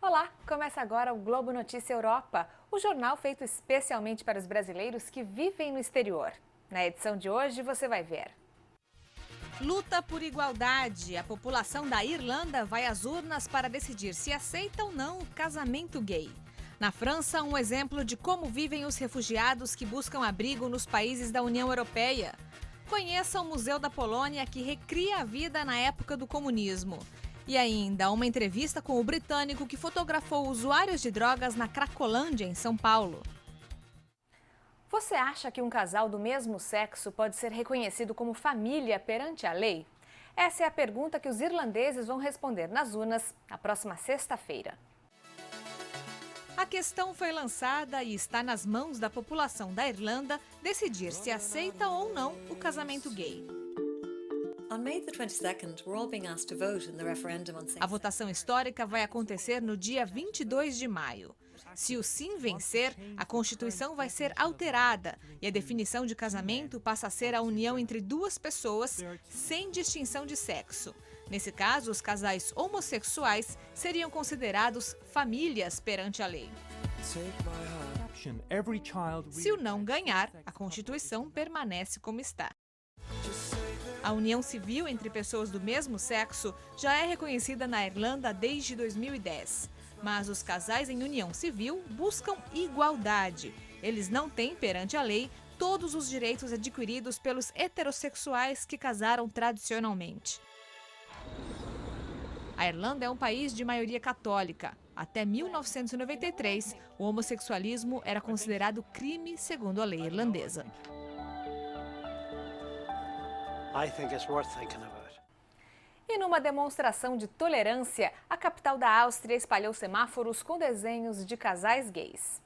Olá, começa agora o Globo Notícia Europa, o jornal feito especialmente para os brasileiros que vivem no exterior. Na edição de hoje você vai ver. Luta por igualdade. A população da Irlanda vai às urnas para decidir se aceita ou não o casamento gay. Na França, um exemplo de como vivem os refugiados que buscam abrigo nos países da União Europeia. Conheça o Museu da Polônia, que recria a vida na época do comunismo. E ainda uma entrevista com o britânico que fotografou usuários de drogas na Cracolândia, em São Paulo. Você acha que um casal do mesmo sexo pode ser reconhecido como família perante a lei? Essa é a pergunta que os irlandeses vão responder nas urnas na próxima sexta-feira. A questão foi lançada e está nas mãos da população da Irlanda decidir se aceita ou não o casamento gay. A votação histórica vai acontecer no dia 22 de maio. Se o sim vencer, a Constituição vai ser alterada e a definição de casamento passa a ser a união entre duas pessoas sem distinção de sexo. Nesse caso, os casais homossexuais seriam considerados famílias perante a lei. Se o não ganhar, a Constituição permanece como está. A união civil entre pessoas do mesmo sexo já é reconhecida na Irlanda desde 2010. Mas os casais em união civil buscam igualdade. Eles não têm, perante a lei, todos os direitos adquiridos pelos heterossexuais que casaram tradicionalmente. A Irlanda é um país de maioria católica. Até 1993, o homossexualismo era considerado crime segundo a lei irlandesa. E numa demonstração de tolerância, a capital da Áustria espalhou semáforos com desenhos de casais gays.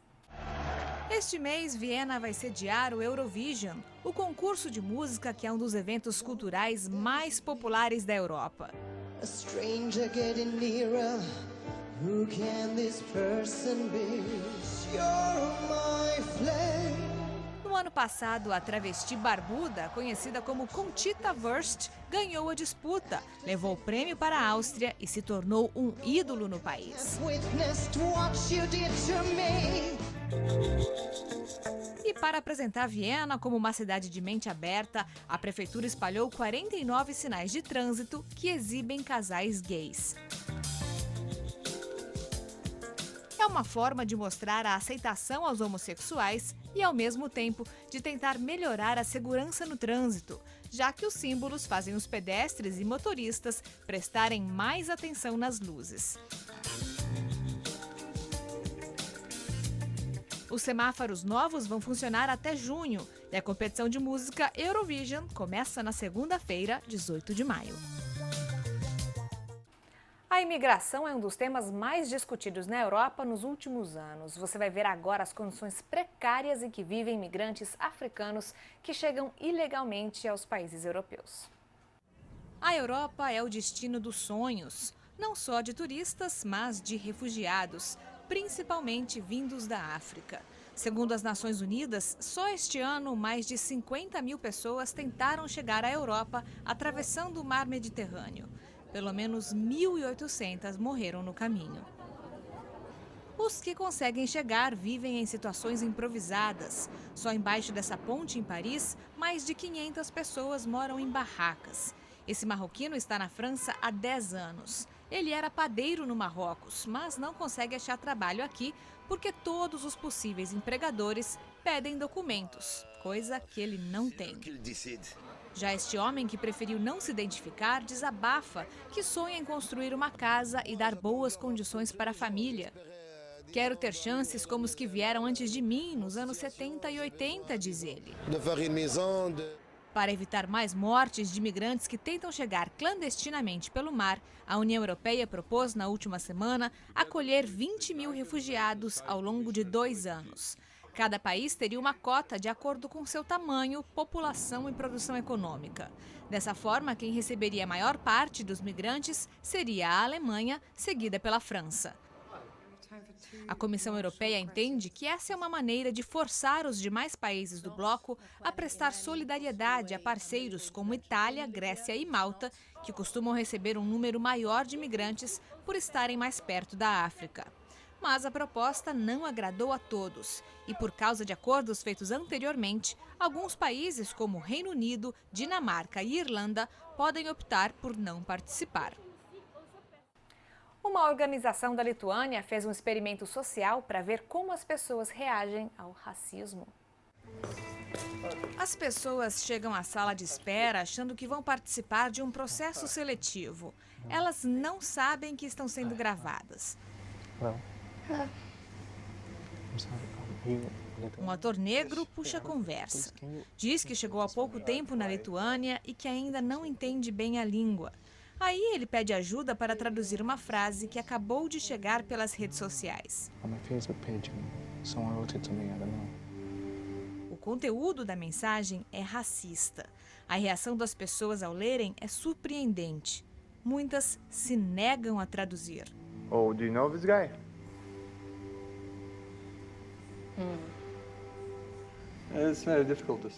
Este mês, Viena vai sediar o Eurovision, o concurso de música que é um dos eventos culturais mais populares da Europa. No ano passado, a travesti barbuda, conhecida como Conchita Wurst, ganhou a disputa, levou o prêmio para a Áustria e se tornou um ídolo no país. E para apresentar Viena como uma cidade de mente aberta, a prefeitura espalhou 49 sinais de trânsito que exibem casais gays. É uma forma de mostrar a aceitação aos homossexuais e, ao mesmo tempo, de tentar melhorar a segurança no trânsito, já que os símbolos fazem os pedestres e motoristas prestarem mais atenção nas luzes. Os semáforos novos vão funcionar até junho e a competição de música Eurovision começa na segunda-feira, 18 de maio. A imigração é um dos temas mais discutidos na Europa nos últimos anos. Você vai ver agora as condições precárias em que vivem imigrantes africanos que chegam ilegalmente aos países europeus. A Europa é o destino dos sonhos, não só de turistas, mas de refugiados, principalmente vindos da África. Segundo as Nações Unidas, só este ano mais de 50 mil pessoas tentaram chegar à Europa atravessando o mar Mediterrâneo. Pelo menos 1.800 morreram no caminho. Os que conseguem chegar vivem em situações improvisadas. Só embaixo dessa ponte em Paris, mais de 500 pessoas moram em barracas. Esse marroquino está na França há 10 anos. Ele era padeiro no Marrocos, mas não consegue achar trabalho aqui porque todos os possíveis empregadores pedem documentos, coisa que ele não tem. Já este homem, que preferiu não se identificar, desabafa que sonha em construir uma casa e dar boas condições para a família. Quero ter chances como os que vieram antes de mim, nos anos 70 e 80, diz ele. Para evitar mais mortes de imigrantes que tentam chegar clandestinamente pelo mar, a União Europeia propôs, na última semana, acolher 20 mil refugiados ao longo de 2 anos. Cada país teria uma cota de acordo com seu tamanho, população e produção econômica. Dessa forma, quem receberia a maior parte dos migrantes seria a Alemanha, seguida pela França. A Comissão Europeia entende que essa é uma maneira de forçar os demais países do bloco a prestar solidariedade a parceiros como Itália, Grécia e Malta, que costumam receber um número maior de imigrantes por estarem mais perto da África. Mas a proposta não agradou a todos e, por causa de acordos feitos anteriormente, alguns países como Reino Unido, Dinamarca e Irlanda podem optar por não participar. Uma organização da Lituânia fez um experimento social para ver como as pessoas reagem ao racismo. As pessoas chegam à sala de espera achando que vão participar de um processo seletivo. Elas não sabem que estão sendo gravadas. Um ator negro puxa a conversa. Diz que chegou há pouco tempo na Lituânia e que ainda não entende bem a língua. Aí ele pede ajuda para traduzir uma frase que acabou de chegar pelas redes sociais. O conteúdo da mensagem é racista. A reação das pessoas ao lerem é surpreendente. Muitas se negam a traduzir. Oh, do you know this guy?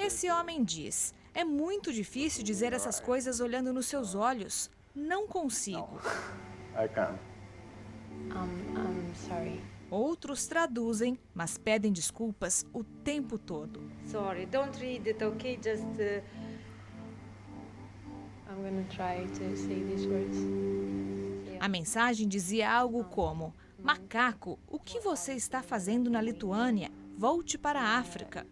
Esse homem diz: é muito difícil dizer essas coisas olhando nos seus olhos. Não consigo. I can't. I'm sorry. Outros traduzem, mas pedem desculpas o tempo todo. Sorry, don't read it, okay? Just I'm gonna try to say these words. A mensagem dizia algo como: macaco, o que você está fazendo na Lituânia? Volte para a África.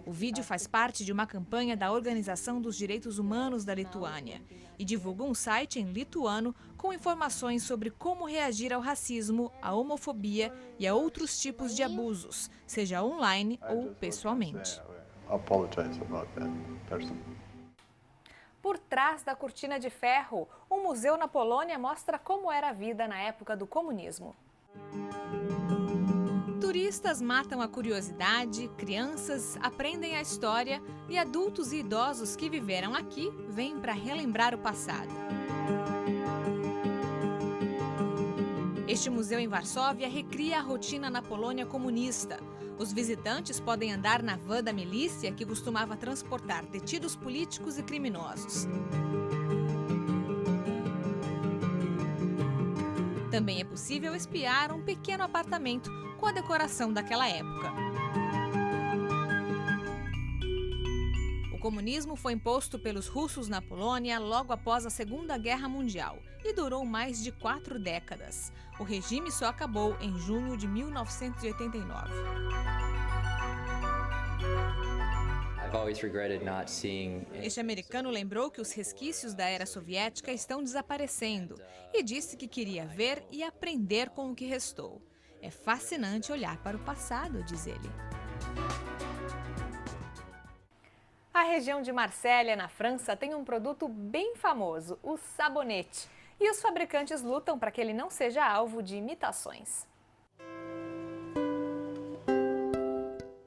O vídeo faz parte de uma campanha da Organização dos Direitos Humanos da Lituânia e divulga um site em lituano com informações sobre como reagir ao racismo, à homofobia e a outros tipos de abusos, seja online ou pessoalmente. Por trás da cortina de ferro, um museu na Polônia mostra como era a vida na época do comunismo. Turistas matam a curiosidade, crianças aprendem a história e adultos e idosos que viveram aqui vêm para relembrar o passado. Este museu em Varsóvia recria a rotina na Polônia comunista. Os visitantes podem andar na van da milícia que costumava transportar detidos políticos e criminosos. Também é possível espiar um pequeno apartamento com a decoração daquela época. O comunismo foi imposto pelos russos na Polônia logo após a Segunda Guerra Mundial e durou mais de 4 décadas. O regime só acabou em junho de 1989. Este americano lembrou que os resquícios da era soviética estão desaparecendo e disse que queria ver e aprender com o que restou. É fascinante olhar para o passado, diz ele. A região de Marsella, na França, tem um produto bem famoso, o sabonete. E os fabricantes lutam para que ele não seja alvo de imitações.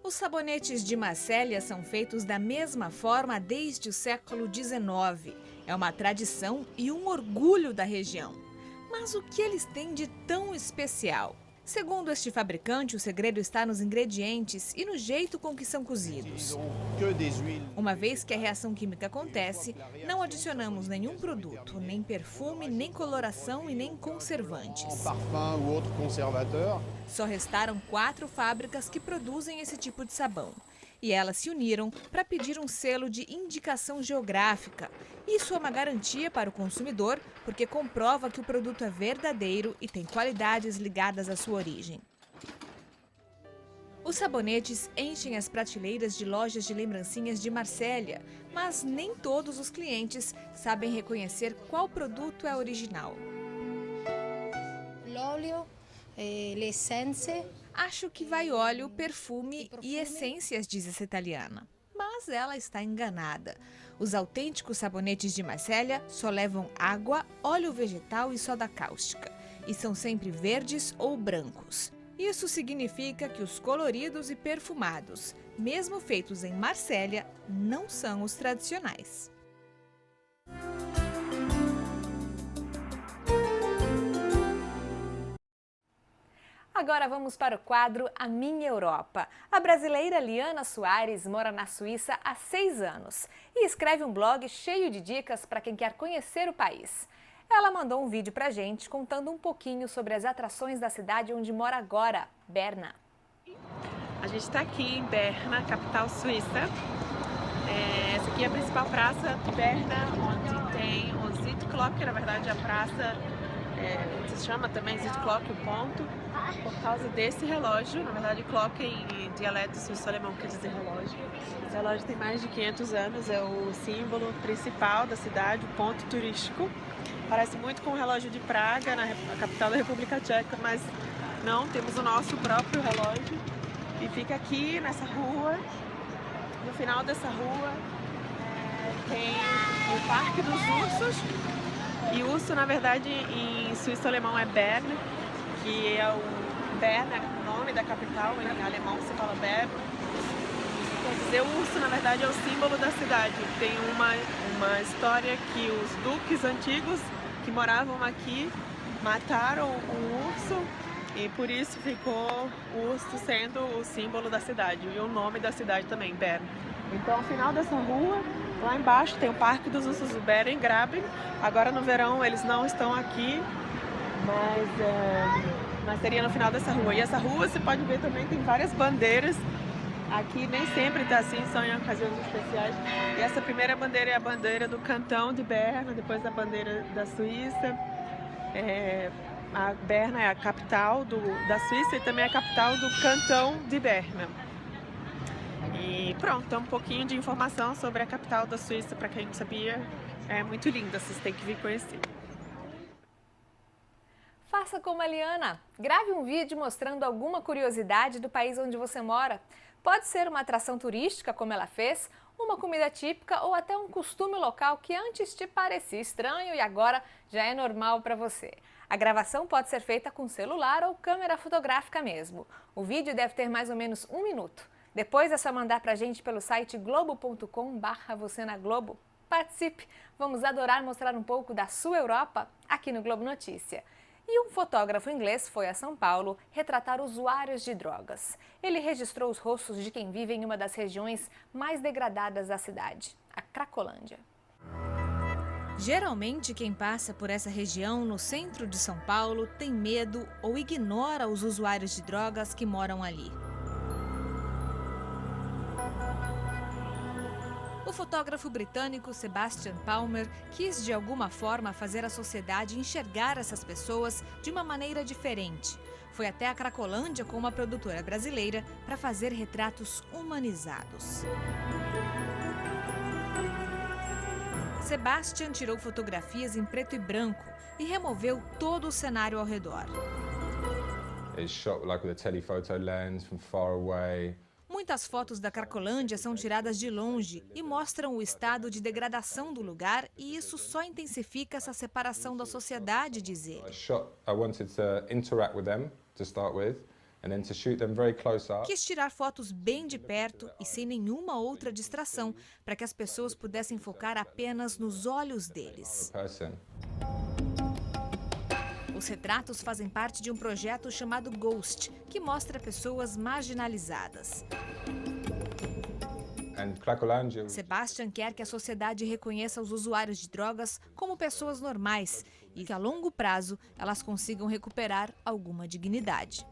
Os sabonetes de Marsella são feitos da mesma forma desde o século XIX. É uma tradição e um orgulho da região. Mas o que eles têm de tão especial? Segundo este fabricante, o segredo está nos ingredientes e no jeito com que são cozidos. Uma vez que a reação química acontece, não adicionamos nenhum produto, nem perfume, nem coloração e nem conservantes. Só restaram 4 fábricas que produzem esse tipo de sabão. E elas se uniram para pedir um selo de indicação geográfica. Isso é uma garantia para o consumidor, porque comprova que o produto é verdadeiro e tem qualidades ligadas à sua origem. Os sabonetes enchem as prateleiras de lojas de lembrancinhas de Marsella, mas nem todos os clientes sabem reconhecer qual produto é original. L'olio, le essenze. Acho que vai óleo, perfume e essências, diz essa italiana. Mas ela está enganada. Os autênticos sabonetes de Marsella só levam água, óleo vegetal e soda cáustica. E são sempre verdes ou brancos. Isso significa que os coloridos e perfumados, mesmo feitos em Marsella, não são os tradicionais. A Agora vamos para o quadro A Minha Europa. A brasileira Liana Soares mora na Suíça há 6 anos e escreve um blog cheio de dicas para quem quer conhecer o país. Ela mandou um vídeo pra gente contando um pouquinho sobre as atrações da cidade onde mora agora, Berna. A gente está aqui em Berna, capital suíça. Essa aqui é a principal praça de Berna, onde tem o Zuidklok, que na verdade a praça se chama também Zuidklok, o ponto, por causa desse relógio. Na verdade, clock em dialeto suíço-alemão quer dizer relógio. Esse relógio tem mais de 500 anos, é o símbolo principal da cidade, o ponto turístico. Parece muito com o relógio de Praga, na capital da República Tcheca, mas não, temos o nosso próprio relógio. E fica aqui nessa rua. No final dessa rua tem o Parque dos Ursos. E urso, na verdade, em suíço-alemão é Bern, que é o Bern, é o nome da capital, em alemão se fala Bern. Quer dizer, o urso, na verdade, é o símbolo da cidade. Tem uma história que os duques antigos que moravam aqui mataram o urso e por isso ficou o urso sendo o símbolo da cidade e o nome da cidade também, Bern. Então, ao final dessa rua, lá embaixo tem o Parque dos Ursos do Berengraben. Agora no verão eles não estão aqui, mas seria no final dessa rua. E essa rua, você pode ver também, tem várias bandeiras. Aqui nem sempre está assim, são em ocasiões especiais. E essa primeira bandeira é a bandeira do Cantão de Berna, depois a bandeira da Suíça. A Berna é a capital da Suíça e também a capital do Cantão de Berna. E pronto, um pouquinho de informação sobre a capital da Suíça, para quem não sabia. É muito linda, vocês têm que vir conhecer. Faça como a Liana. Grave um vídeo mostrando alguma curiosidade do país onde você mora. Pode ser uma atração turística, como ela fez, uma comida típica ou até um costume local que antes te parecia estranho e agora já é normal para você. A gravação pode ser feita com celular ou câmera fotográfica mesmo. O vídeo deve ter mais ou menos 1 minuto. Depois é só mandar pra gente pelo site globo.com/vocênaglobo. Participe! Vamos adorar mostrar um pouco da sua Europa aqui no Globo Notícia. E um fotógrafo inglês foi a São Paulo retratar usuários de drogas. Ele registrou os rostos de quem vive em uma das regiões mais degradadas da cidade, a Cracolândia. Geralmente, quem passa por essa região no centro de São Paulo tem medo ou ignora os usuários de drogas que moram ali. O fotógrafo britânico Sebastian Palmer quis de alguma forma fazer a sociedade enxergar essas pessoas de uma maneira diferente. Foi até a Cracolândia com uma produtora brasileira para fazer retratos humanizados. Sebastian tirou fotografias em preto e branco e removeu todo o cenário ao redor. It's shot like with a telephoto lens from far away. Muitas fotos da Cracolândia são tiradas de longe e mostram o estado de degradação do lugar, e isso só intensifica essa separação da sociedade, diz ele. Quis tirar fotos bem de perto e sem nenhuma outra distração, para que as pessoas pudessem focar apenas nos olhos deles. Os retratos fazem parte de um projeto chamado Ghost, que mostra pessoas marginalizadas. Sebastian quer que a sociedade reconheça os usuários de drogas como pessoas normais e que a longo prazo elas consigam recuperar alguma dignidade.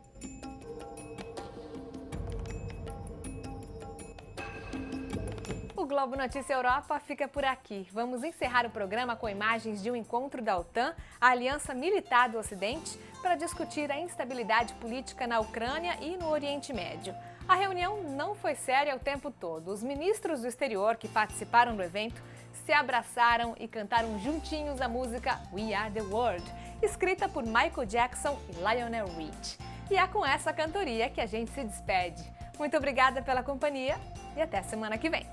O Globo Notícia Europa fica por aqui. Vamos encerrar o programa com imagens de um encontro da OTAN, a Aliança Militar do Ocidente, para discutir a instabilidade política na Ucrânia e no Oriente Médio. A reunião não foi séria o tempo todo. Os ministros do exterior que participaram do evento se abraçaram e cantaram juntinhos a música We Are The World, escrita por Michael Jackson e Lionel Richie. E é com essa cantoria que a gente se despede. Muito obrigada pela companhia e até semana que vem.